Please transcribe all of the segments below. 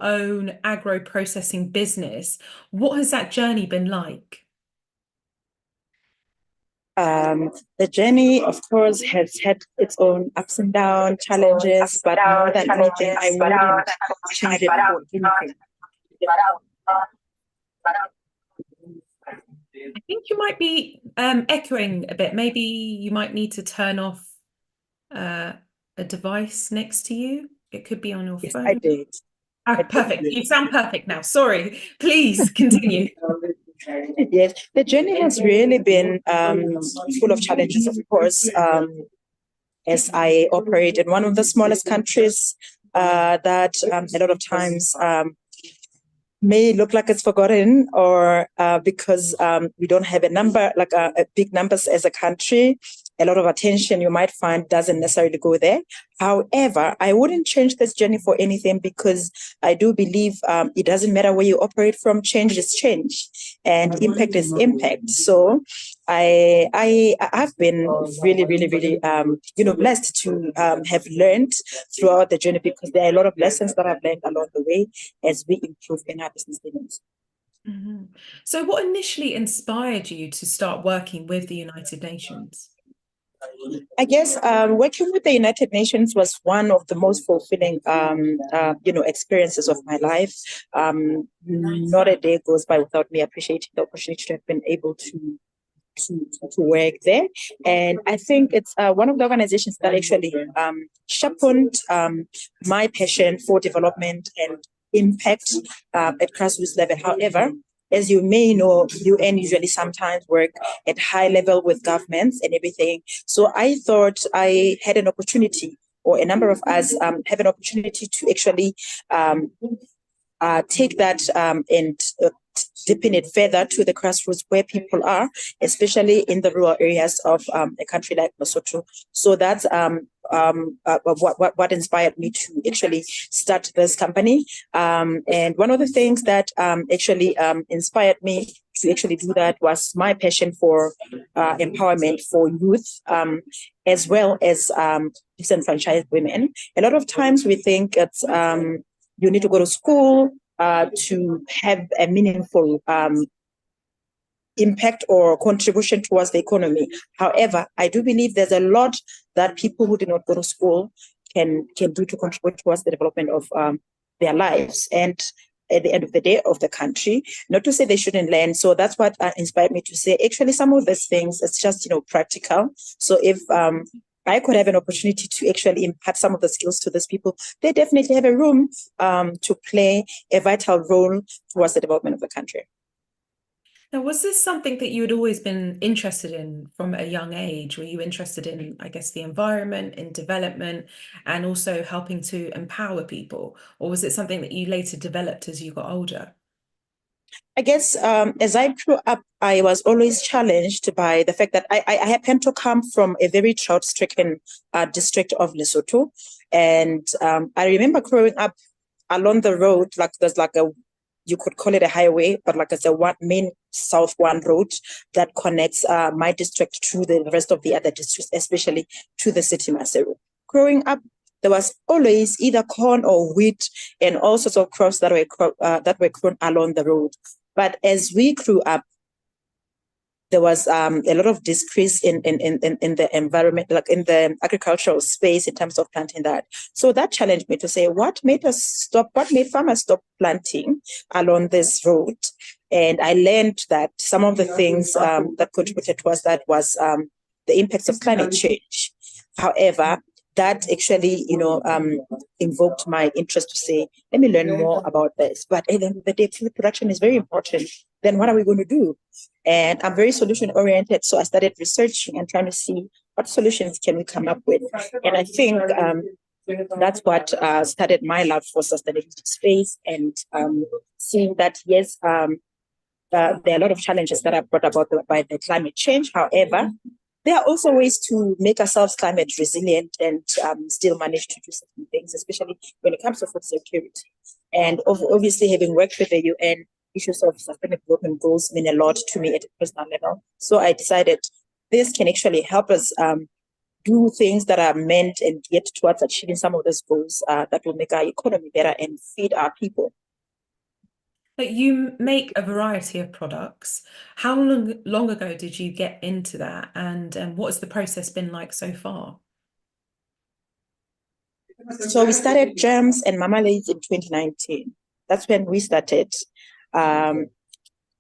own agro-processing business. What has that journey been like? The journey, of course, has had its own ups and downs, challenges, but more than anything, I wouldn't change it for anything. I think you might be echoing a bit. Maybe you might need to turn off a device next to you. It could be on your Yes, phone. I did. Ah, perfect. You sound perfect now. Sorry. Please continue. Yes, the journey has really been full of challenges, of course, as I operate in one of the smallest countries that a lot of times may look like it's forgotten, or because we don't have a number, like a big numbers as a country. A lot of attention you might find doesn't necessarily go there. However, I wouldn't change this journey for anything, because I do believe it doesn't matter where you operate from. Change is change, and impact is impact. So I've been really, really, really blessed to have learned throughout the journey, because there are a lot of lessons that I've learned along the way as we improve in our business dealings. Mm-hmm. So what initially inspired you to start working with the United Nations? I guess working with the United Nations was one of the most fulfilling, experiences of my life. Not a day goes by without me appreciating the opportunity to have been able to work there. And I think it's one of the organizations that actually sharpened my passion for development and impact at grassroots level. However, as you may know, UN usually sometimes work at high level with governments and everything. So I thought I had an opportunity, or a number of us have an opportunity to actually take that and deepen it further to the grassroots where people are, especially in the rural areas of a country like Lesotho. So that's what inspired me to actually start this company. And one of the things that actually inspired me to actually do that was my passion for empowerment for youth, as well as disenfranchised women. A lot of times we think it's you need to go to school to have a meaningful impact or contribution towards the economy. However, I do believe there's a lot that people who do not go to school can do to contribute towards the development of their lives, and at the end of the day, of the country. Not to say they shouldn't learn. So that's what inspired me to say, actually, some of these things, it's just, practical. So if I could have an opportunity to actually impart some of the skills to these people, they definitely have a room to play a vital role towards the development of the country. Now, was this something that you had always been interested in from a young age? Were you interested in, I guess, the environment, in development, and also helping to empower people? Or was it something that you later developed as you got older? I guess as I grew up, I was always challenged by the fact that I happened to come from a very drought-stricken district of Lesotho. And I remember growing up along the road, like there's like you could call it a highway, but like it's a main South One road that connects my district to the rest of the other districts, especially to the city Maseru. Growing up, there was always either corn or wheat and all sorts of crops that were grown along the road. But as we grew up, there was a lot of decrease in the environment, like in the agricultural space in terms of planting that. So that challenged me to say, what made farmers stop planting along this road? And I learned that some of the things that contributed towards that was the impacts of climate change. However, that actually, invoked my interest to say, let me learn more about this. But at the end of the day, food production is very important. Then what are we going to do? And I'm very solution oriented. So I started researching and trying to see what solutions can we come up with. And I think that's what started my love for sustainability space, and seeing that, yes, there are a lot of challenges that are brought about by the climate change. However, there are also ways to make ourselves climate resilient and still manage to do certain things, especially when it comes to food security. And obviously, having worked with the UN, issues of sustainable development goals mean a lot to me at a personal level. So I decided this can actually help us do things that are meant and geared towards achieving some of those goals that will make our economy better and feed our people. But you make a variety of products. How long ago did you get into that? And what has the process been like so far? So we started jams and marmalades in 2019. That's when we started.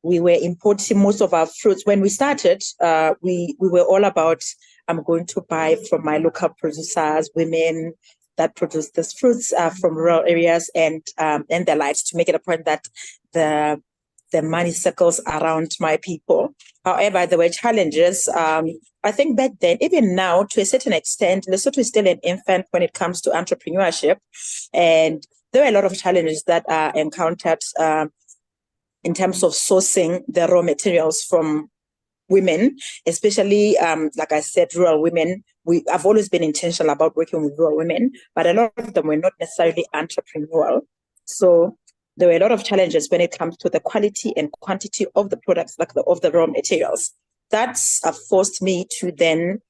We were importing most of our fruits. When we started, we were all about, I'm going to buy from my local producers, women that produce these fruits from rural areas and their lives, to make it a point that the money circles around my people. However, there were challenges. I think back then, even now, to a certain extent, Lesotho is still an infant when it comes to entrepreneurship. And there were a lot of challenges that are encountered in terms of sourcing the raw materials from women, especially, like I said, rural women. I've always been intentional about working with rural women, but a lot of them were not necessarily entrepreneurial. So there were a lot of challenges when it comes to the quality and quantity of the products, like of the raw materials. That's forced me to then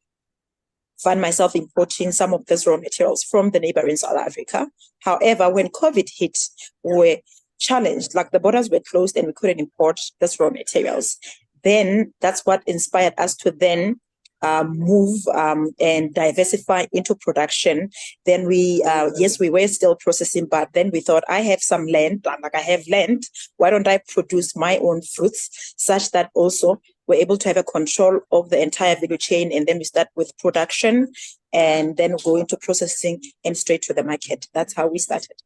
find myself importing some of these raw materials from the neighboring South Africa. However, when COVID hit, we were challenged, like the borders were closed and we couldn't import these raw materials. Then that's what inspired us to then move and diversify into production. Then we were still processing, but then we thought, I have some land, like I have land, why don't I produce my own fruits, such that also we're able to have a control of the entire value chain. And then we start with production and then go into processing and straight to the market. That's how we started.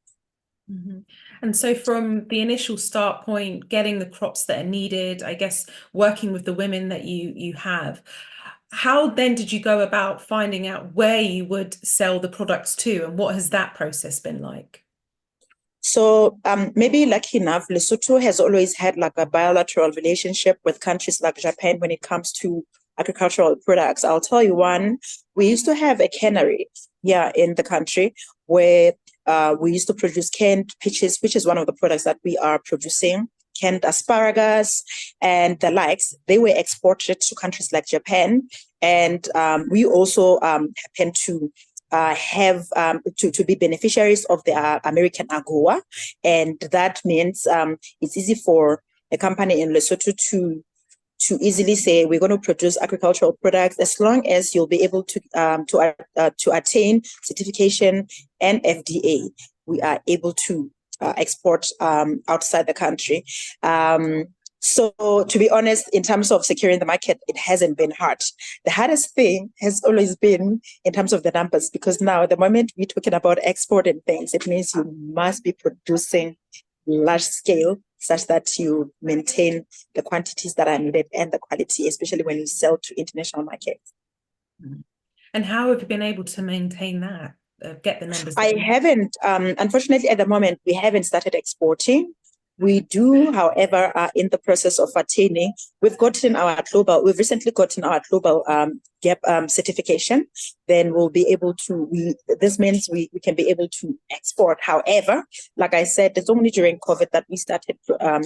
Mm-hmm. And so from the initial start point, getting the crops that are needed, I guess working with the women that you have, how then did you go about finding out where you would sell the products to, and what has that process been like? So maybe lucky enough, Lesotho has always had like a bilateral relationship with countries like Japan when it comes to agricultural products. I'll tell you one. We used to have a cannery here in the country where we used to produce canned peaches, which is one of the products that we are producing, canned asparagus and the likes. They were exported to countries like Japan. And we also happen to have to be beneficiaries of the American AGOA. And that means it's easy for a company in Lesotho to easily say, we're going to produce agricultural products, as long as you'll be able to attain certification and FDA. We are able to export outside the country. So to be honest, in terms of securing the market, it hasn't been hard. The hardest thing has always been in terms of the numbers, because now the moment we're talking about export and things, it means you must be producing large scale, such that you maintain the quantities that are needed and the quality, especially when you sell to international markets. And how have you been able to maintain that, get the numbers? I haven't, unfortunately, at the moment, we haven't started exporting. We do, however, are in the process of attaining. We've recently gotten our global GAP certification. Then we'll be able to, this means we can be able to export. However, like I said, it's only during COVID that we started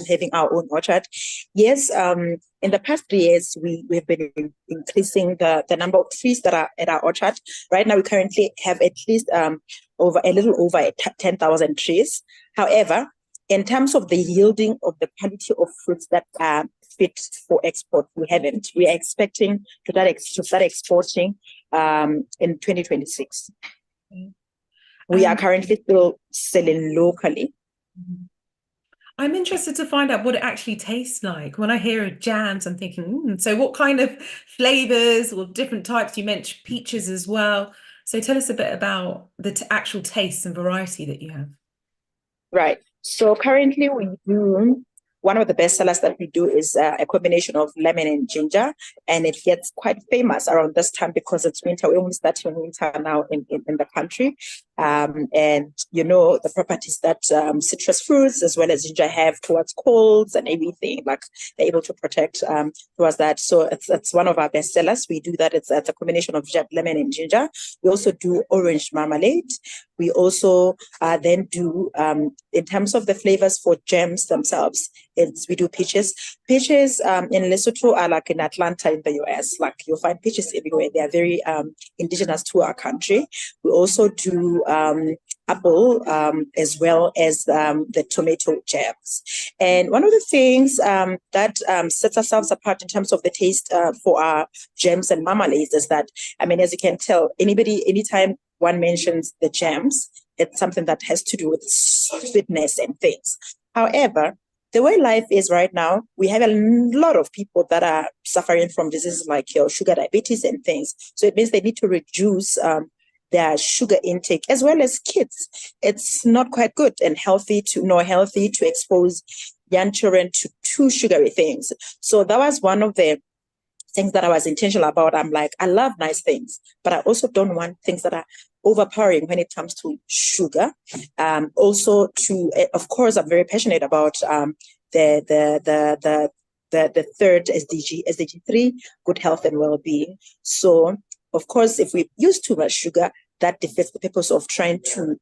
having our own orchard. Yes, in the past 3 years, we've been increasing the number of trees that are at our orchard. Right now, we currently have at least a little over 10,000 trees. However, in terms of the yielding of the quality of fruits that are fit for export, we haven't. We are expecting to start exporting in 2026. We are currently still selling locally. I'm interested to find out what it actually tastes like. When I hear jams, I'm thinking, so what kind of flavors or different types? You mentioned peaches as well. So tell us a bit about the actual taste and variety that you have. Right. So currently we do, one of the best sellers that we do is a combination of lemon and ginger, and it gets quite famous around this time because it's winter. We only start in winter now in the country. And the properties that citrus fruits as well as ginger have towards colds and everything, like they're able to protect towards that. So it's one of our best sellers. We do that. It's a combination of lemon and ginger. We also do orange marmalade. We also then do, in terms of the flavors for jams themselves, we do peaches. Peaches in Lesotho are like in Atlanta in the US. Like you'll find peaches everywhere. They are very indigenous to our country. We also do apple as well as the tomato jams. And one of the things that sets ourselves apart in terms of the taste for our jams and marmalades is that, I mean, as you can tell, anytime one mentions the jams, it's something that has to do with sweetness and things. However, the way life is right now, we have a lot of people that are suffering from diseases like sugar diabetes and things. So it means they need to reduce their sugar intake, as well as kids. It's not quite good and healthy to expose young children to too sugary things. So that was one of the things that I was intentional about. I'm like, I love nice things, but I also don't want things that are overpowering when it comes to sugar. Also, of course, I'm very passionate about the third SDG 3, good health and well-being. So, of course, if we use too much sugar, that defeats the purpose of trying to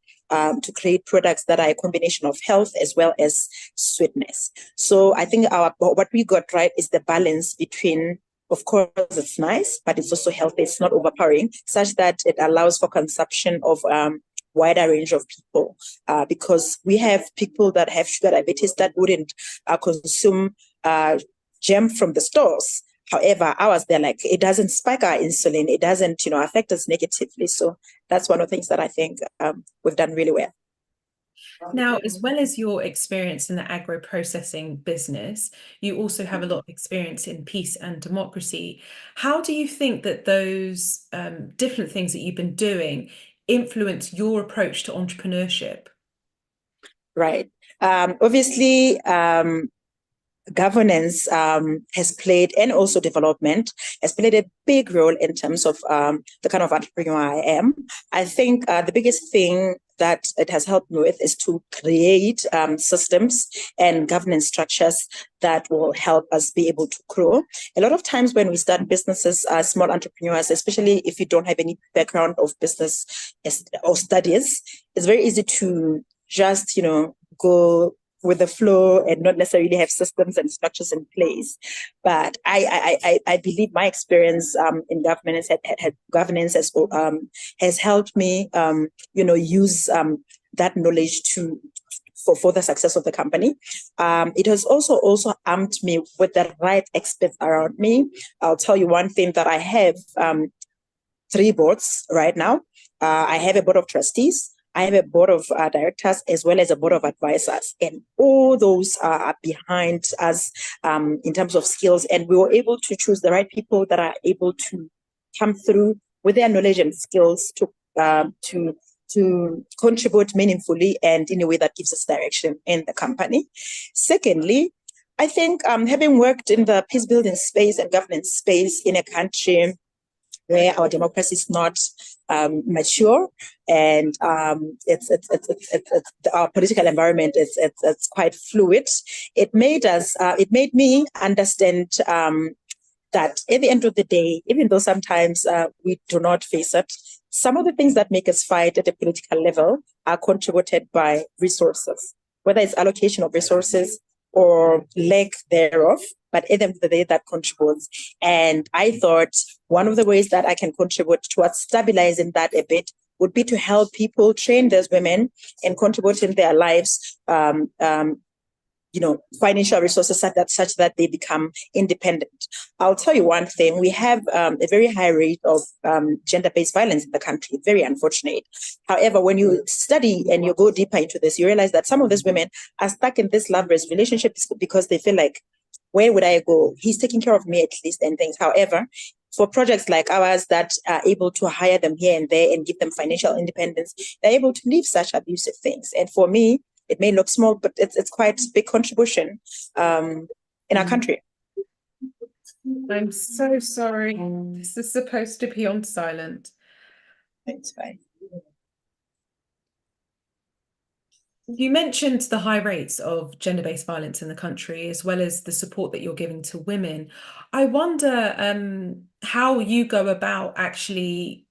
create products that are a combination of health as well as sweetness. So I think what we got right is the balance between, of course, it's nice, but it's also healthy. It's not overpowering, such that it allows for consumption of wider range of people, because we have people that have sugar diabetes that wouldn't consume jam from the stores. However, ours, they're like, it doesn't spike our insulin. It doesn't, affect us negatively. So that's one of the things that I think we've done really well. Now, as well as your experience in the agro-processing business, you also have a lot of experience in peace and democracy. How do you think that those different things that you've been doing influence your approach to entrepreneurship? Right. Obviously, governance has played, and also development has played a big role in terms of the kind of entrepreneur I am. I think the biggest thing that it has helped me with is to create systems and governance structures that will help us be able to grow. A lot of times when we start businesses as small entrepreneurs, especially if you don't have any background of business or studies, it's very easy to just, go with the flow and not necessarily have systems and structures in place. But I believe my experience in governance has helped me, use that knowledge for the success of the company. It has also armed me with the right experts around me. I'll tell you one thing, that I have 3 boards right now. I have a board of trustees. I have a board of directors as well as a board of advisors, and all those are behind us in terms of skills. And we were able to choose the right people that are able to come through with their knowledge and skills to contribute meaningfully and in a way that gives us direction in the company. Secondly, I think having worked in the peace building space and governance space in a country where our democracy is not mature, and it's our political environment it's quite fluid. It made me understand that at the end of the day, even though sometimes we do not face it, some of the things that make us fight at a political level are contributed by resources, whether it's allocation of resources or lack thereof, but at the end of the day, that contributes. And I thought one of the ways that I can contribute towards stabilizing that a bit would be to help people, train those women, and contribute in their lives, financial resources such that they become independent. I'll tell you one thing, we have a very high rate of gender-based violence in the country, very unfortunate. However, when you study and you go deeper into this, you realize that some of these women are stuck in this loveless relationship because they feel like, where would I go? He's taking care of me at least and things. However, for projects like ours that are able to hire them here and there and give them financial independence, they're able to leave such abusive things. And for me, it may look small, but it's quite a big contribution in our country. I'm so sorry. This is supposed to be on silent. It's fine. You mentioned the high rates of gender-based violence in the country, as well as the support that you're giving to women. I wonder how you go about actually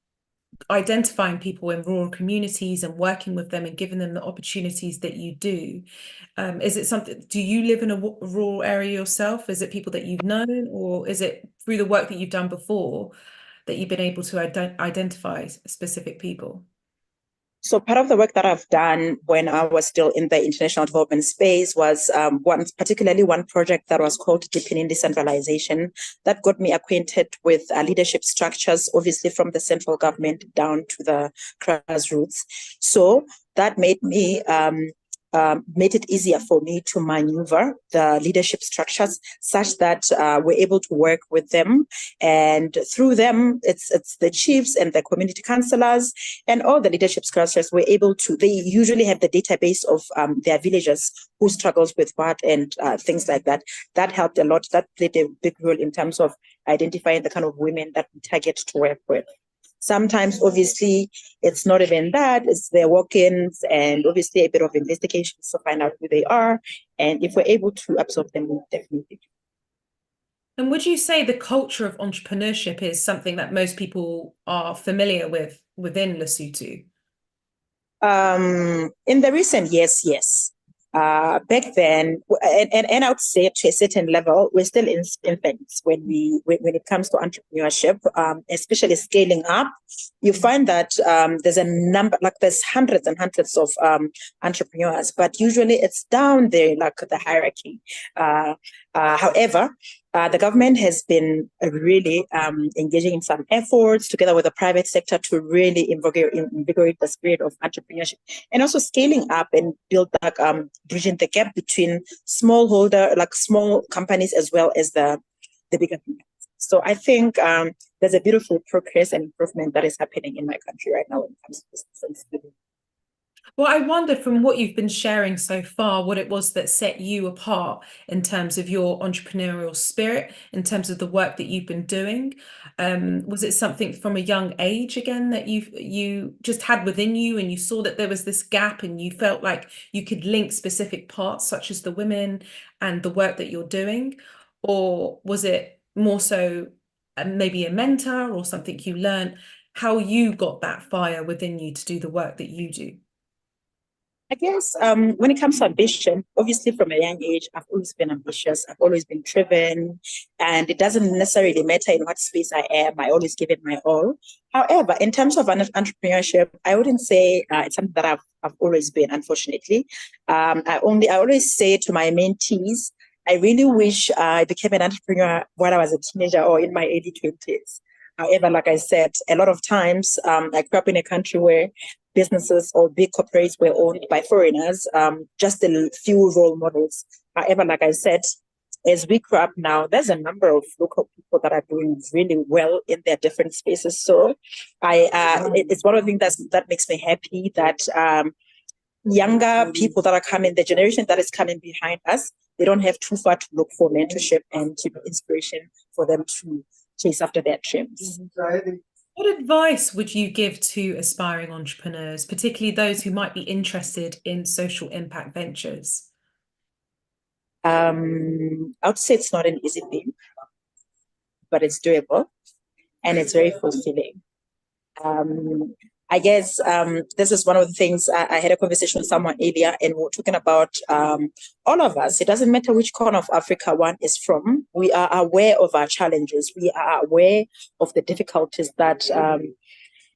identifying people in rural communities and working with them and giving them the opportunities that you do. Is it something, do you live in a rural area yourself? Is it people that you've known, or is it through the work that you've done before that you've been able to identify specific people? So part of the work that I've done when I was still in the international development space was particularly one project that was called Deepening Decentralization that got me acquainted with leadership structures, obviously from the central government down to the grassroots. So that made it easier for me to maneuver the leadership structures such that we're able to work with them. And through them, it's the chiefs and the community councillors and all the leadership structures were able to, they usually have the database of their villagers who struggles with what and things like that. That helped a lot. That played a big role in terms of identifying the kind of women that we target to work with. Sometimes, obviously, it's not even that, it's their walk-ins and obviously a bit of investigations to find out who they are. And if we're able to absorb them, we definitely do. And would you say the culture of entrepreneurship is something that most people are familiar with within Lesotho? In the recent years, yes. Back then, and I would say to a certain level, we're still infants when it comes to entrepreneurship, especially scaling up. You find that there's a number, like there's hundreds and hundreds of entrepreneurs, but usually it's down there, like the hierarchy. However, the government has been really engaging in some efforts together with the private sector to really invigorate the spirit of entrepreneurship and also scaling up and build like bridging the gap between small companies as well as the bigger companies. So I think there's a beautiful progress and improvement that is happening in my country right now when it comes to business. Well, I wonder from what you've been sharing so far, what it was that set you apart in terms of your entrepreneurial spirit, in terms of the work that you've been doing. Was it something from a young age again that you just had within you and you saw that there was this gap and you felt like you could link specific parts such as the women and the work that you're doing? Or was it more so maybe a mentor or something you learned, how you got that fire within you to do the work that you do? I guess when it comes to ambition, obviously from a young age, I've always been ambitious. I've always been driven, and it doesn't necessarily matter in what space I am. I always give it my all. However, in terms of entrepreneurship, I wouldn't say it's something that I've always been, unfortunately. I always say to my mentees, I really wish I became an entrepreneur when I was a teenager or in my early 20s. However, like I said, a lot of times I grew up in a country where businesses or big corporates were owned by foreigners, just a few role models. However, like I said, as we grow up now, there's a number of local people that are doing really well in their different spaces. So it's one of the things that makes me happy that younger people that are coming, the generation that is coming behind us, they don't have too far to look for mentorship and inspiration for them to chase after their dreams. What advice would you give to aspiring entrepreneurs, particularly those who might be interested in social impact ventures? I would say it's not an easy thing, but it's doable and it's very fulfilling. I guess this is one of the things I had a conversation with someone earlier, and we were talking about all of us. It doesn't matter which corner of Africa one is from. We are aware of our challenges. We are aware of the difficulties that,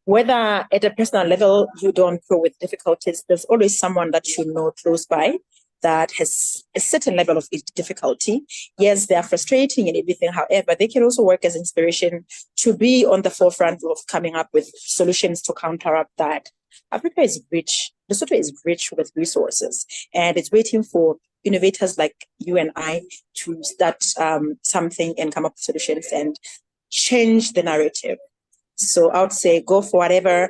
whether at a personal level you don't grow with difficulties, there's always someone that you know close by that has a certain level of difficulty. Yes, they are frustrating and everything. However, they can also work as inspiration to be on the forefront of coming up with solutions to counteract that. Africa is rich. Lesotho is rich with resources, and it's waiting for innovators like you and I to start something and come up with solutions and change the narrative. So I would say go for whatever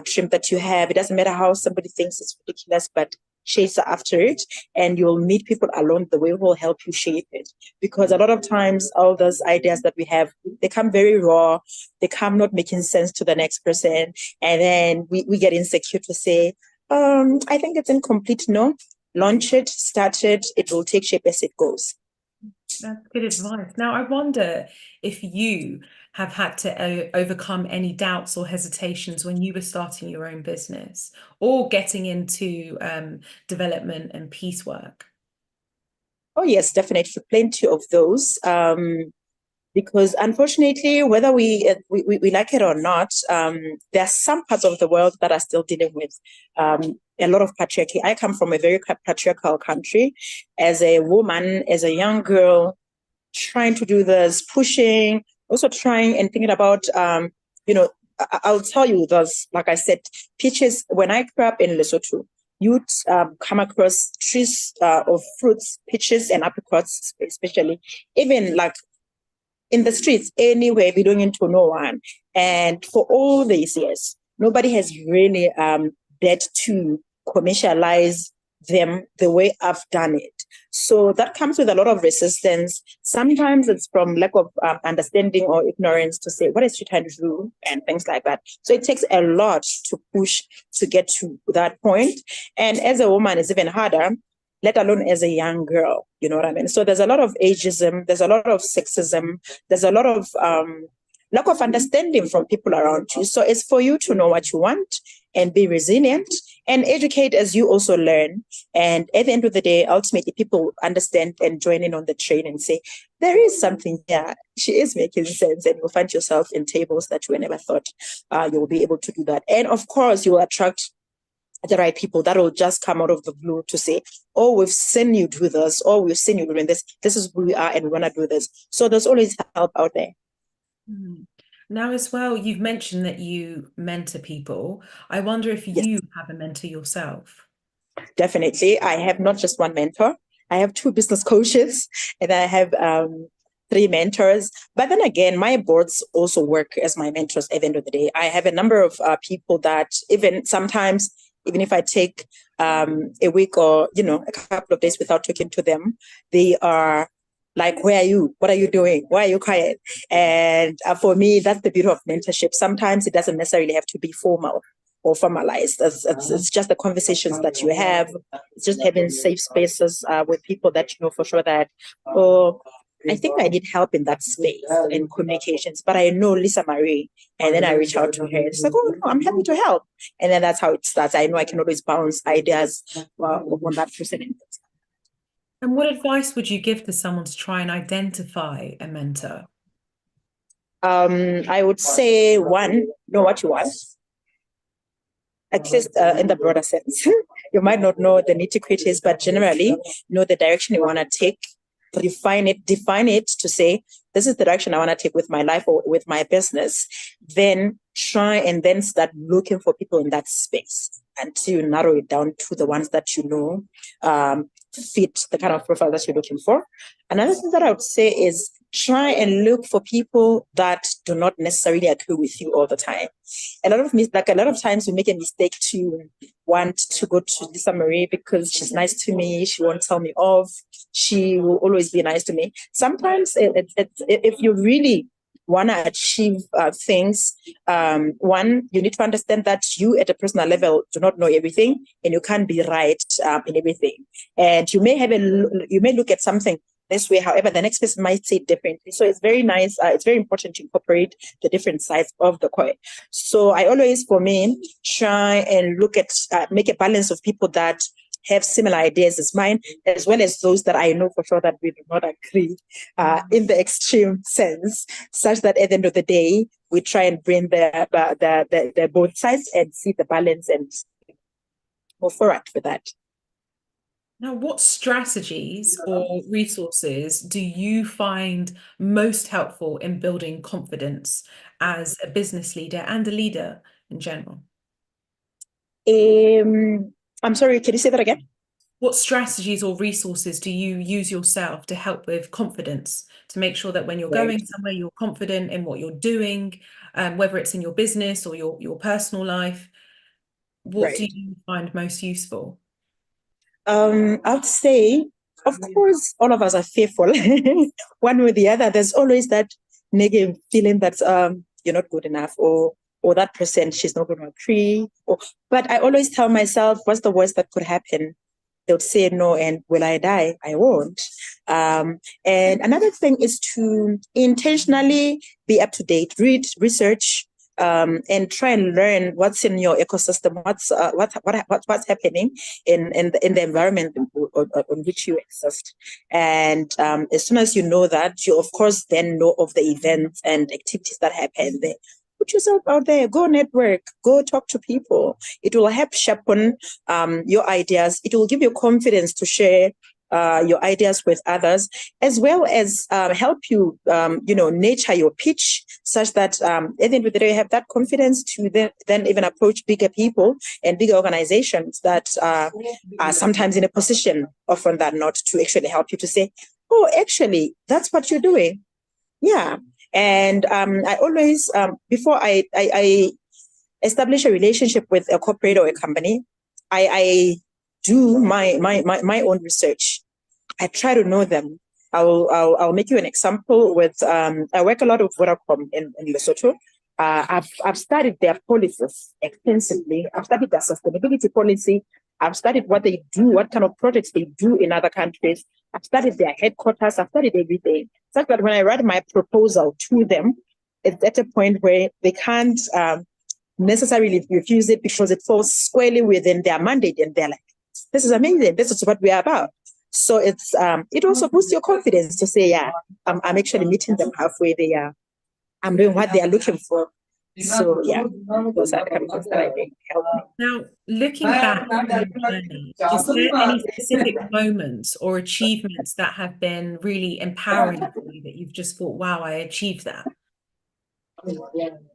dream that you have. It doesn't matter how somebody thinks it's ridiculous, but chase after it, and you'll meet people along the way who will help you shape it. Because a lot of times, all those ideas that we have, they come very raw, they come not making sense to the next person, and then we get insecure to say, I think it's incomplete. No, launch it, start it. It will take shape as it goes. That's good advice. Now, I wonder if you have had to overcome any doubts or hesitations when you were starting your own business or getting into development and peace work. Oh yes, definitely, plenty of those. Because unfortunately, whether we like it or not, there are some parts of the world that are still dealing with a lot of patriarchy. I come from a very patriarchal country. As a woman, as a young girl, trying to do this, pushing, also trying and thinking about, I'll tell you this, like I said, peaches, when I grew up in Lesotho, you'd come across trees of fruits, peaches and apricots, especially, even like in the streets, anywhere, belonging to no one. And for all these years, nobody has really dared to commercialize them the way I've done it. So that comes with a lot of resistance. Sometimes it's from lack of understanding or ignorance to say, what is she trying to do? And things like that. So it takes a lot to push to get to that point. And as a woman, it's even harder, let alone as a young girl. You know what I mean? So there's a lot of ageism, there's a lot of sexism, there's a lot of lack of understanding from people around you. So it's for you to know what you want and be resilient and educate as you also learn. And at the end of the day, ultimately, people understand and join in on the train and say, there is something here. She is making sense. And you'll find yourself in tables that you never thought you will be able to do that. And of course, you will attract the right people that will just come out of the blue to say, oh, we've seen you do this, or we've seen you doing this. This is who we are, and we want to do this. So there's always help out there. Now, as well, you've mentioned that you mentor people. I wonder if Yes, you have a mentor yourself. definitely. I have not just one mentor. I have two business coaches, and I have three mentors. But then again, my boards also work as my mentors at the end of the day. I have a number of people that even sometimes, even if I take a week or, a couple of days without talking to them, they are like, where are you? What are you doing? Why are you quiet? And for me, that's the beauty of mentorship. Sometimes it doesn't necessarily have to be formal or formalized. It's just the conversations that you have. It's just having safe spaces with people that you know for sure that, oh, I think I need help in that space in communications, but I know Lisa-Marie. And then I reach out to her. It's like, oh, no, I'm happy to help. And then that's how it starts. I know I can always bounce ideas on that person. And what advice would you give to someone to try and identify a mentor? I would say, one, know what you want, at least in the broader sense. You might not know the nitty-gritties, but generally know the direction you want to take. Define it to say, this is the direction I want to take with my life or with my business. Then try and then start looking for people in that space until you narrow it down to the ones that you know fit the kind of profile that you're looking for. Another thing that I would say is try and look for people that do not necessarily agree with you all the time. A lot of times we make a mistake to want to go to Lisa-Marie because she's nice to me, she won't tell me off, she will always be nice to me. Sometimes if you really want to achieve things, one, you need to understand that you at a personal level do not know everything and you can't be right in everything. And you may look at something this way, however, the next person might say it differently. So it's very nice. It's very important to incorporate the different sides of the coin. So I always, for me, try and look at, make a balance of people that have similar ideas as mine, as well as those that I know for sure that we do not agree in the extreme sense, such that at the end of the day, we try and bring the both sides and see the balance and move forward with that. Now, what strategies or resources do you find most helpful in building confidence as a business leader and a leader in general? I'm sorry, can you say that again? What strategies or resources do you use yourself to help with confidence, to make sure that when you're going somewhere, you're confident in what you're doing, whether it's in your business or your personal life? What do you find most useful? I'd say, of course, all of us are fearful, one way or the other. There's always that negative feeling that you're not good enough, or or that person, she's not going to agree. But I always tell myself, what's the worst that could happen? They'll say no, and will I die? I won't. And another thing is to intentionally be up to date, read, research, and try and learn what's in your ecosystem, what's happening in the environment on which you exist. And as soon as you know that, you of course then know of the events and activities that happen there. Put yourself out there, go network, go talk to people. It will help sharpen your ideas. It will give you confidence to share your ideas with others, as well as help you, nurture your pitch such that at the end of the day, you have that confidence to then even approach bigger people and bigger organizations that are sometimes in a position, often than not, to actually help you to say, oh, actually, that's what you're doing. Yeah. And I always, before I establish a relationship with a corporate or a company, I do my own research. I try to know them. I'll make you an example with I work a lot with Vodacom in Lesotho. I've studied their policies extensively. I've studied their sustainability policy. I've studied what they do, what kind of projects they do in other countries. I've studied their headquarters. I've studied everything. Such that when I write my proposal to them, it's at a point where they can't necessarily refuse it because it falls squarely within their mandate, and they're like, "This is amazing. This is what we are about." So it's it also boosts your confidence to say, "Yeah, I'm actually meeting them halfway. I'm doing what they are looking for." So yeah, those are the kind of things that I think help me. Now, looking back on your journey, is there any specific moments or achievements that have been really empowering for you that you've just thought, wow, I achieved that?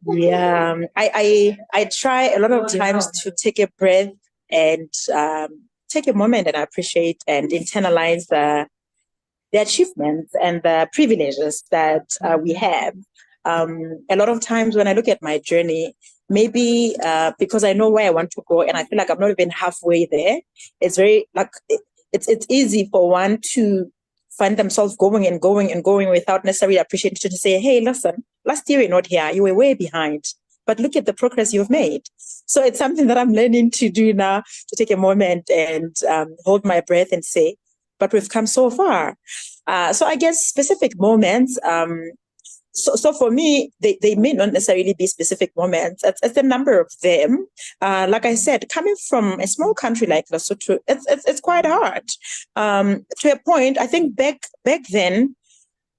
Yeah, I try a lot of times to take a breath and take a moment and appreciate and internalize the achievements and the privileges that we have. A lot of times when I look at my journey, maybe because I know where I want to go and I feel like I'm not even halfway there, it's very like it's easy for one to find themselves going and going and going without necessarily appreciating to say, hey, listen, last year you're not here, you were way behind, but look at the progress you've made. So it's something that I'm learning to do now, to take a moment and hold my breath and say, but we've come so far. So I guess specific moments, so for me, they may not necessarily be specific moments. It's a number of them. Like I said, coming from a small country like Lesotho, it's quite hard. To a point, I think back then,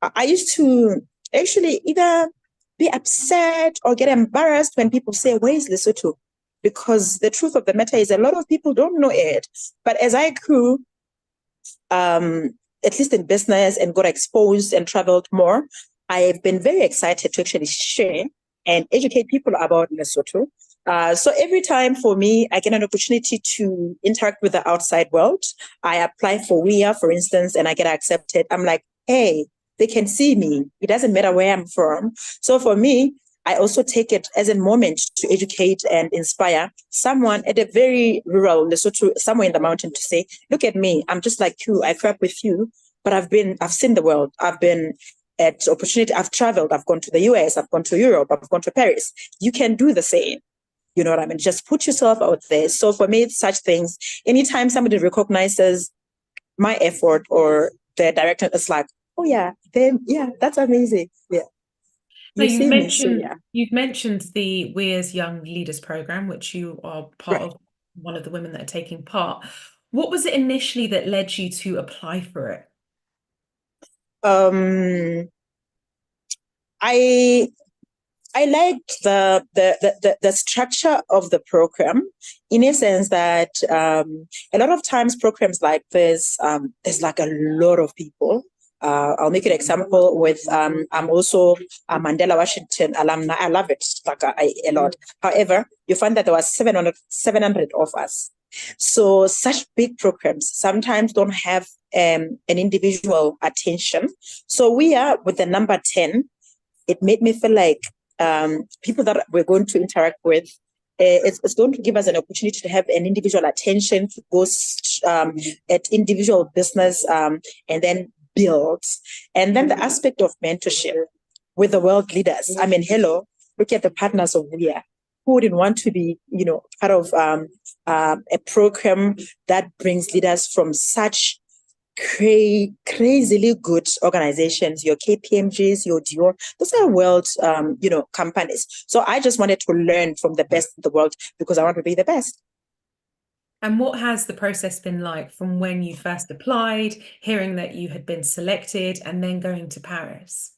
I used to actually either be upset or get embarrassed when people say, where is Lesotho? Because the truth of the matter is a lot of people don't know it. But as I grew, at least in business, and got exposed and traveled more, I have been very excited to actually share and educate people about Lesotho. So every time for me, I get an opportunity to interact with the outside world. I apply for WIA, for instance, and I get accepted. I'm like, hey, they can see me. It doesn't matter where I'm from. So for me, I also take it as a moment to educate and inspire someone at a very rural Lesotho, somewhere in the mountain, to say, look at me. I'm just like you. I grew up with you, but I've seen the world. I've been at opportunity. I've traveled. I've gone to the US. I've gone to Europe. I've gone to Paris. You can do the same. You know what I mean? Just put yourself out there. So for me, it's such things. Anytime somebody recognizes my effort or the director, it's like, oh yeah, then yeah, that's amazing. Yeah. So you've mentioned the WIA's Young Leaders Program, which you are part of, one of the women that are taking part. What was it initially that led you to apply for it? I liked the structure of the program, in a sense that a lot of times programs like this, there's like a lot of people. I'll make an example with I'm also a Mandela Washington alumni. I love it like a lot. However, you find that there were 700 of us. So such big programs sometimes don't have an individual attention. So we are with the number 10. It made me feel like people that we're going to interact with, it's going to give us an opportunity to have an individual attention, to go at individual business and then build. And then the aspect of mentorship with the world leaders. I mean, hello, look at the partners of WIA. who wouldn't want to be, part of a program that brings leaders from such crazily good organizations, your KPMGs, your Dior, those are world, companies. So I just wanted to learn from the best in the world because I want to be the best. And what has the process been like from when you first applied, hearing that you had been selected, and then going to Paris?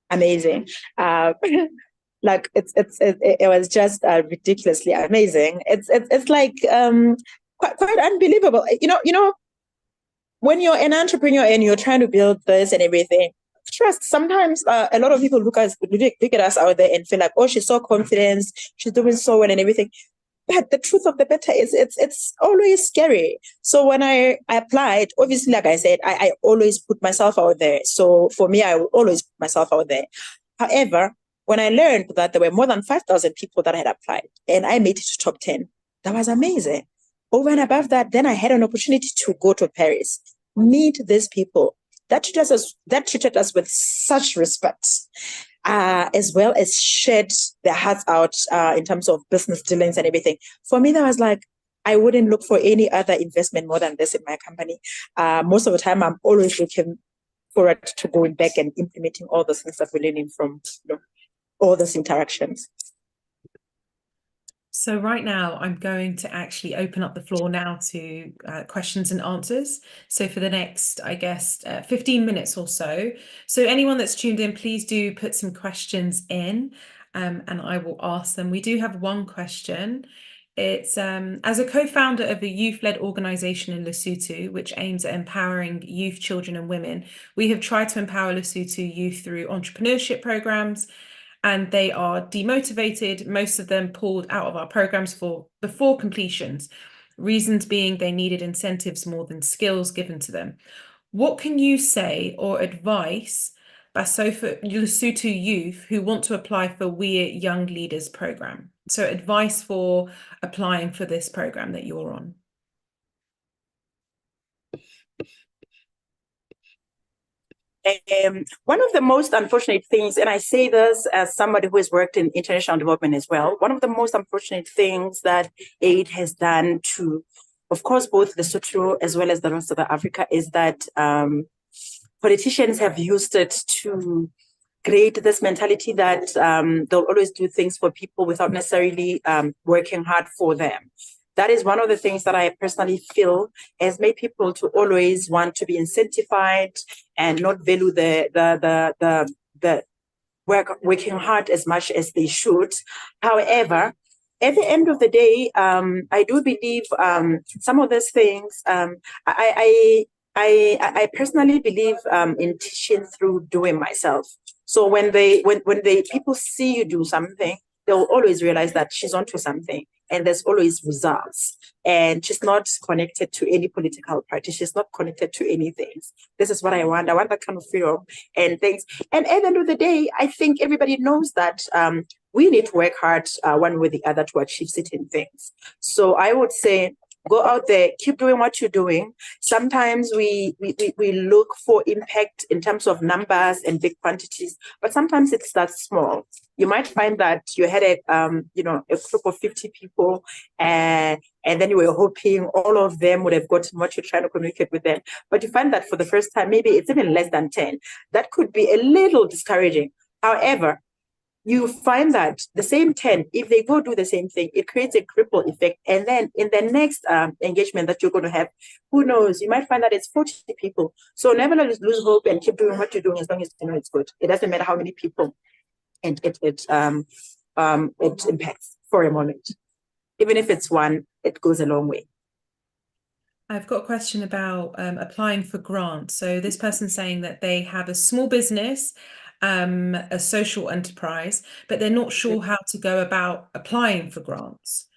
Amazing. Like it was just ridiculously amazing. It's like quite unbelievable. When you're an entrepreneur and you're trying to build this and everything, trust. Sometimes a lot of people look at us out there and feel like, oh, she's so confident, she's doing so well and everything. But the truth of the matter is it's always scary. So when I applied, obviously, like I said, I always put myself out there. So for me, I will always put myself out there. However, when I learned that there were more than 5,000 people that had applied and I made it to top 10, that was amazing. Over and above that, then I had an opportunity to go to Paris, meet these people that treated us with such respect. As well as shared their hearts out in terms of business dealings and everything. For me, that was like, I wouldn't look for any other investment more than this in my company. Most of the time, I'm always looking forward to going back and implementing all the things that we're learning from all those interactions. So right now, I'm going to actually open up the floor now to questions and answers. So for the next, I guess, 15 minutes or so. So anyone that's tuned in, please do put some questions in and I will ask them. We do have one question. It's as a co-founder of a youth-led organization in Lesotho, which aims at empowering youth, children and women, we have tried to empower Lesotho youth through entrepreneurship programs, and they are demotivated. Most of them pulled out of our programs before completions, reasons being they needed incentives more than skills given to them. What can you say or advise Lesotho youth who want to apply for WIA Young Leaders Program? So advice for applying for this program that you're on. One of the most unfortunate things, and I say this as somebody who has worked in international development as well, one of the most unfortunate things that aid has done to, of course, both Lesotho as well as the rest of Africa is that politicians have used it to create this mentality that they'll always do things for people without necessarily working hard for them. That is one of the things that I personally feel has made people to always want to be incentivized and not value the working hard as much as they should. However, at the end of the day, I do believe some of these things. I personally believe in teaching through doing myself. So when people see you do something, they'll always realize that she's onto something. And there's always results. And she's not connected to any political party. She's not connected to anything. This is what I want. I want that kind of freedom and things. And at the end of the day, I think everybody knows that we need to work hard one way or the other to achieve certain things. So I would say, go out there, keep doing what you're doing. Sometimes we look for impact in terms of numbers and big quantities, but sometimes it starts small. You might find that you had a group of 50 people, and then you were hoping all of them would have gotten what you're trying to communicate with them. But you find that for the first time, maybe it's even less than 10. That could be a little discouraging. However, you find that the same 10, if they go do the same thing, it creates a ripple effect. And then in the next engagement that you're going to have, who knows, you might find that it's 40 people. So never lose hope and keep doing what you're doing as long as you know it's good. It doesn't matter how many people and it impacts for a moment. Even if it's one, it goes a long way. I've got a question about applying for grants. So this person's saying that they have a small business, a social enterprise, but they're not sure how to go about applying for grants.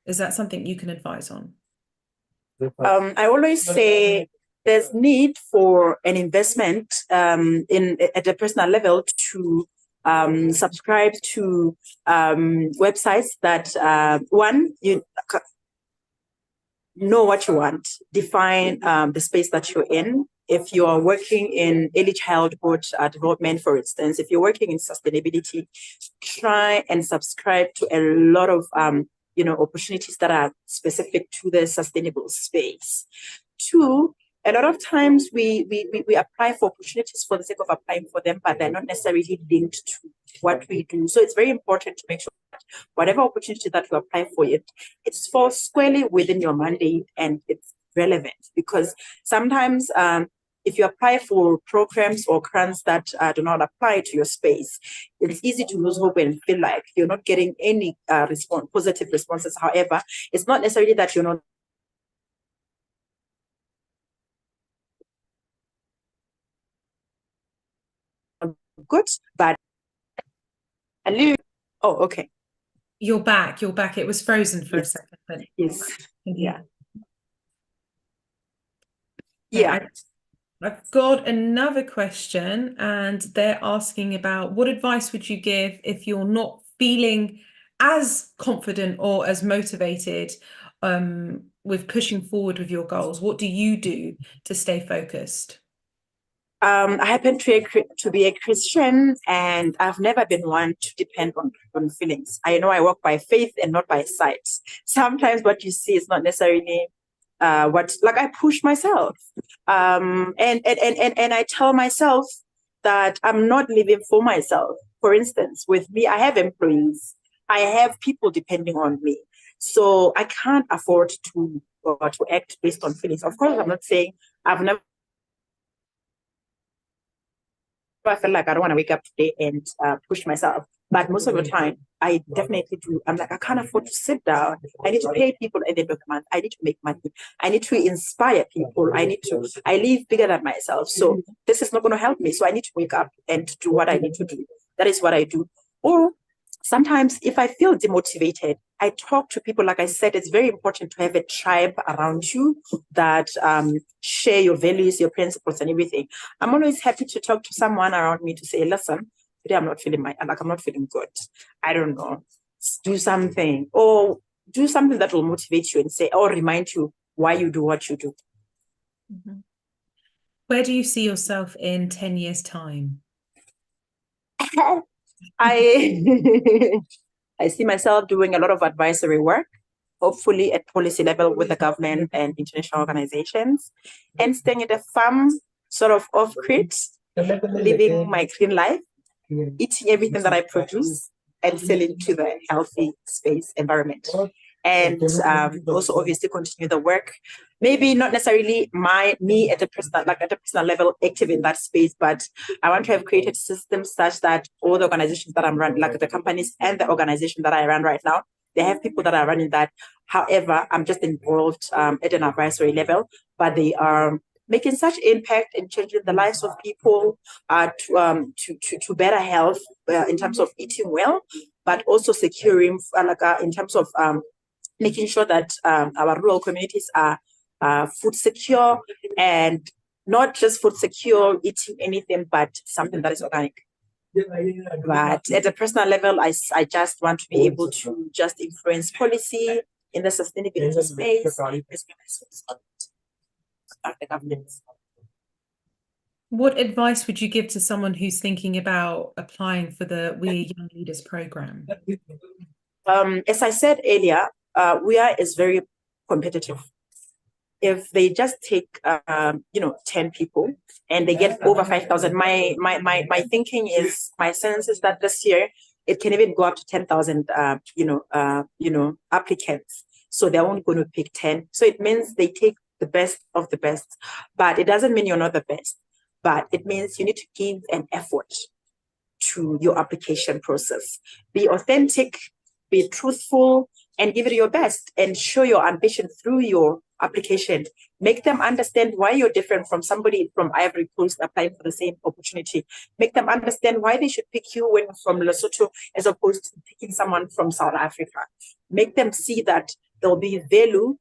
Is that something you can advise on? I always say there's need for an investment at a personal level to subscribe to websites that know what you want, define the space that you're in. If you are working in early childhood development, for instance, if you're working in sustainability, try and subscribe to a lot of opportunities that are specific to the sustainable space. Two, a lot of times we apply for opportunities for the sake of applying for them, but they're not necessarily linked to what we do. So it's very important to make sure that whatever opportunity that you apply for, it's falls squarely within your mandate and it's relevant. Because sometimes if you apply for programs or grants that do not apply to your space, it's easy to lose hope and feel like you're not getting any positive responses. However, it's not necessarily that you're not good, but oh, okay. You're back. You're back. It was frozen for a second, but yes, yeah. I've got another question, and they're asking about what advice would you give if you're not feeling as confident or as motivated with pushing forward with your goals? What do you do to stay focused? I happen to be a Christian, and I've never been one to depend on feelings. I know I walk by faith and not by sight. Sometimes what you see is not necessarily I push myself. And I tell myself that I'm not living for myself. For instance, with me, I have employees. I have people depending on me. So I can't afford to act based on feelings. Of course, I'm not saying I've never I feel like I don't want to wake up today and push myself. But most of the time, I definitely do. I'm like, I can't afford to sit down. I need to pay people at the end of the month. I need to make money. I need to inspire people. I live bigger than myself. So this is not going to help me. So I need to wake up and do what I need to do. That is what I do. Or sometimes if I feel demotivated, I talk to people. Like I said, it's very important to have a tribe around you that share your values, your principles, and everything. I'm always happy to talk to someone around me to say, listen, today I'm not feeling I'm not feeling good. I don't know. Do something, or do something that will motivate you and say, or remind you why you do what you do. Mm-hmm. Where do you see yourself in 10 years' time? I see myself doing a lot of advisory work, hopefully at policy level with the government and international organizations, and staying at a farm, sort of off-grid, living my clean life, eating everything that I produce, and selling to the healthy space environment. And also obviously continue the work, maybe not necessarily me at a personal level active in that space, but I want to have created systems such that all the organizations that I'm running, like the companies and the organization that I run right now, they have people that are running that. However, I'm just involved at an advisory level, but they are making such impact in changing the lives of people to better health in terms of eating well, but also securing in terms of making sure that our rural communities are food secure, and not just food secure, eating anything, but something that is organic. But at a personal level, I just want to be able to just influence policy in the sustainability space. The government. What advice would you give to someone who's thinking about applying for the WIA Young Leaders program? As I said earlier, WIA is very competitive. If they just take 10 people and they get over 5,000, my thinking is, my sense is that this year it can even go up to 10,000 applicants. So they're only going to pick 10. So it means they take the best of the best, but it doesn't mean you're not the best. But it means you need to give an effort to your application process. Be authentic, be truthful, and give it your best, and show your ambition through your application. Make them understand why you're different from somebody from Ivory Coast applying for the same opportunity. Make them understand why they should pick you when from Lesotho as opposed to picking someone from South Africa. Make them see that there'll be value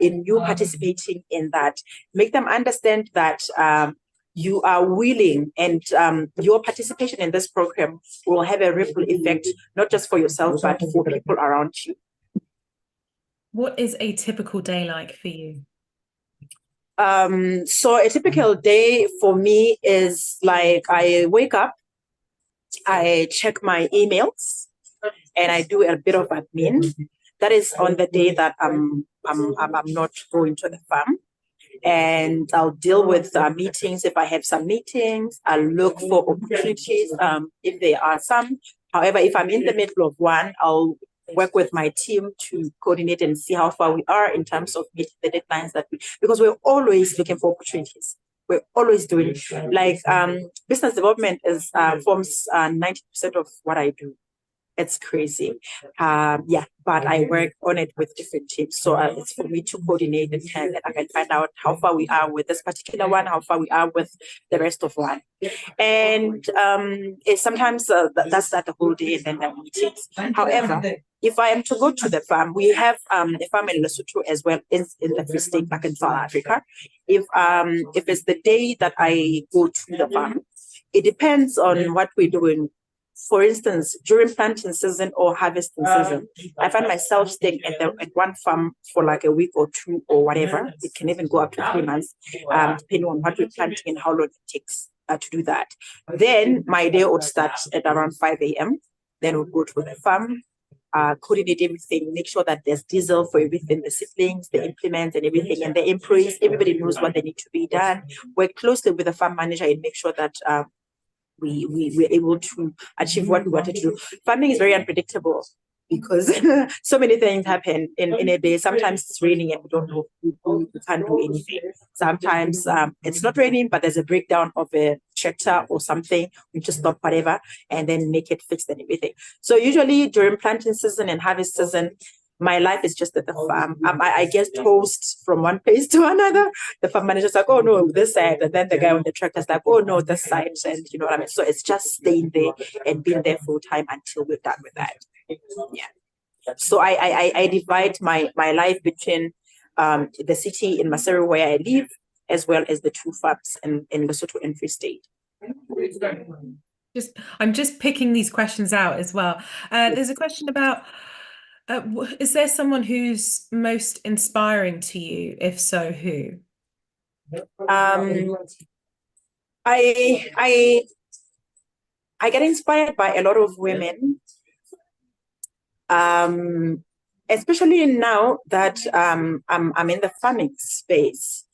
in you participating in that. Make them understand that you are willing, and your participation in this program will have a ripple effect, not just for yourself, but for people around you. What is a typical day like for you? So a typical day for me is like I wake up, I check my emails, and I do a bit of admin. That is on the day that I'm not going to the farm. And I'll deal with meetings if I have some meetings. I'll look for opportunities if there are some. However, if I'm in the middle of one, I'll work with my team to coordinate and see how far we are in terms of meeting the deadlines because we're always looking for opportunities. We're always doing like business development is forms 90% of what I do. It's crazy. Yeah, but I work on it with different teams. So it's for me to coordinate and I can find out how far we are with this particular one, how far we are with the rest of one. And sometimes that's that the whole day and then the meetings. However, if I am to go to the farm, we have a farm in Lesotho as well in the Free State back in South Africa. If it's the day that I go to the farm, it depends on what we're doing. For instance, during planting season or harvesting season, I find myself staying at one farm for like a week or two or whatever. It can even go up to 3 months, depending on what we're planting and how long it takes to do that. Then my day would start at around 5 a.m. Then we'll go to the farm, coordinate everything, make sure that there's diesel for everything, the seedlings, the implements and everything, and the employees, everybody knows what they need to be done. Work closely with the farm manager and make sure that we're able to achieve what we wanted to do. Farming is very unpredictable because so many things happen in a day. Sometimes it's raining and we don't know, we can't do anything. Sometimes it's not raining, but there's a breakdown of a tractor or something. We just stop whatever and then make it fixed and everything. So usually during planting season and harvest season, my life is just at the farm. I get tossed from one place to another. The farm manager's like, oh no, this side. And then the guy on the tractor's like, oh no, this side. And you know what I mean? So it's just staying there and being there full time until we're done with that. Yeah. So I divide my life between the city in Maseru where I live, as well as the two farms in Lesotho and Free State. I'm just picking these questions out as well. There's a question about is there someone who's most inspiring to you? If so, who? I get inspired by a lot of women, especially now that I'm in the farming space.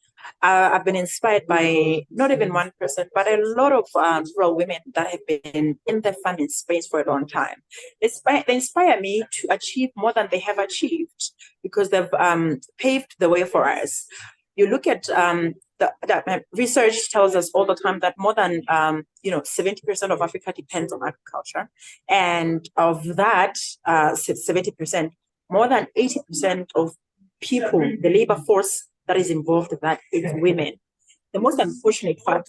I've been inspired by not even one person, but a lot of rural women that have been in the farming space for a long time. They inspire me to achieve more than they have achieved because they've paved the way for us. You look at the research tells us all the time that more than 70% of Africa depends on agriculture, and of that 70%, more than 80% of people, the labor force that is involved in that is women. The most unfortunate part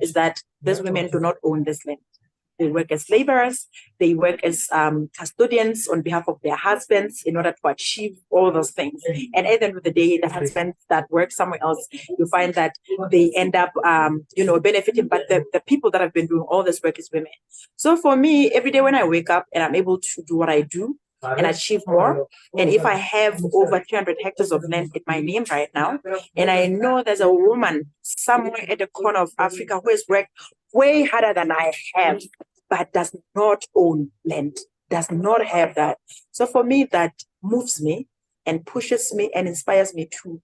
is that these women do not own this land. They work as laborers, they work as custodians on behalf of their husbands in order to achieve all those things. And at the end of the day, the husbands that work somewhere else, you find that they end up benefiting, but the people that have been doing all this work is women. So for me, every day when I wake up and I'm able to do what I do, and achieve more. And if I have over 300 hectares of land in my name right now, and I know there's a woman somewhere at the corner of Africa who has worked way harder than I have, but does not own land, does not have that. So for me, that moves me and pushes me and inspires me to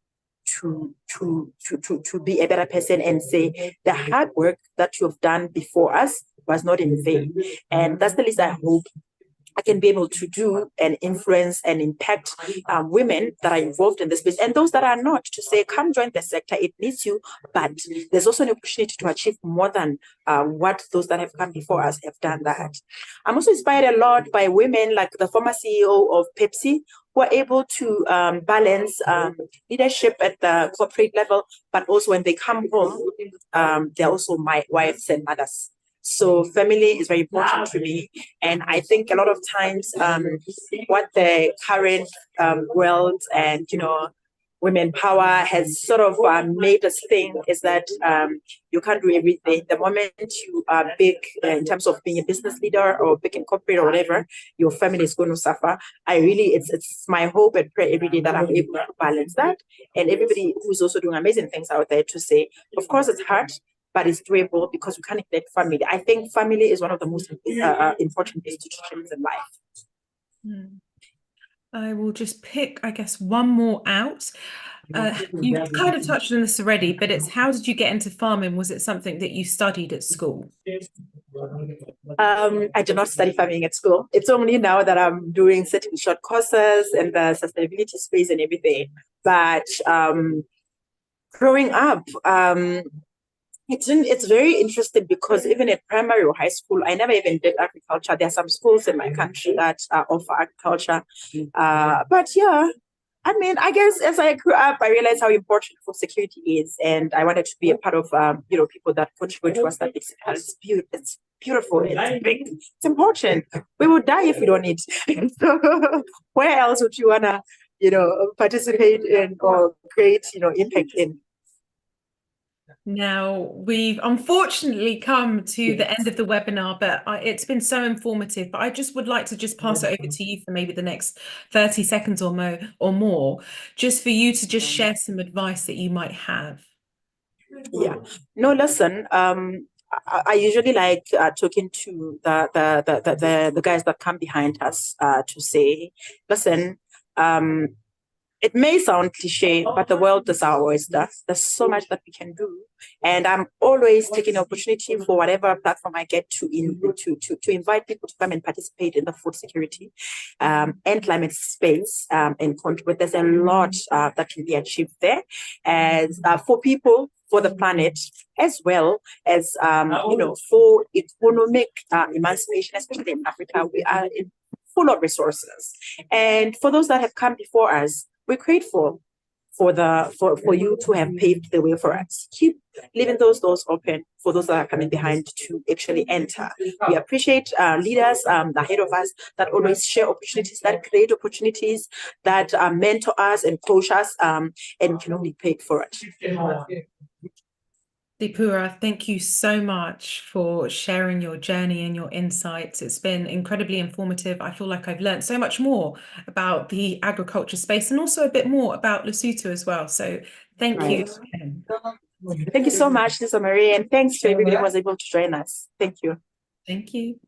be a better person and say the hard work that you've done before us was not in vain. And that's the least I hope I can be able to do and influence and impact women that are involved in this space and those that are not, to say, come join the sector, it needs you, but there's also an opportunity to achieve more than what those that have come before us have done that. I'm also inspired a lot by women like the former CEO of Pepsi, who are able to balance leadership at the corporate level, but also when they come home, they're also my wives and mothers. So family is very important to me. And I think a lot of times what the current world and, women power has sort of made us think is that you can't do everything. The moment you are big in terms of being a business leader or big in corporate or whatever, your family is going to suffer. It's my hope and prayer every day that I'm able to balance that. And everybody who's also doing amazing things out there to say, of course it's hard, but it's doable because we can't neglect family. I think family is one of the most important institutions in life. I will just pick, I guess, one more out. You've kind of touched on this already, but it's how did you get into farming? Was it something that you studied at school? I did not study farming at school. It's only now that I'm doing certain short courses in the sustainability space and everything. But growing up, it's very interesting because even at primary or high school, I never even did agriculture. There are some schools in my country that offer agriculture. But yeah, I mean, I guess as I grew up, I realized how important food security is. And I wanted to be a part of, people that contribute towards that. It's beautiful. It's big. It's important. We will die if we don't eat. So where else would you want to, participate in or create, impact in? Now, we've unfortunately come to the end of the webinar, but it's been so informative. But I just would like to just pass it over to you for maybe the next 30 seconds or more, just for you to just share some advice that you might have. Yeah. No, listen, I usually like talking to the guys that come behind us to say, listen, it may sound cliche, but the world is our oyster. There's so much that we can do. And I'm always taking the opportunity for whatever platform I get to invite people to come and participate in the food security and climate space and contribute. There's a lot that can be achieved there as for people, for the planet, as well as, for economic emancipation, especially in Africa. We are full of resources. And for those that have come before us, we're grateful for you to have paved the way for us. Keep leaving those doors open for those that are coming behind to actually enter. We appreciate leaders ahead of us that always share opportunities, that create opportunities, that mentor us and coach us, and be paid for it. Lipuo, thank you so much for sharing your journey and your insights. It's been incredibly informative. I feel like I've learned so much more about the agriculture space and also a bit more about Lesotho as well. So thank you. Thank you so much, Lisa-Marie, and thanks to everybody who was able to join us. Thank you. Thank you.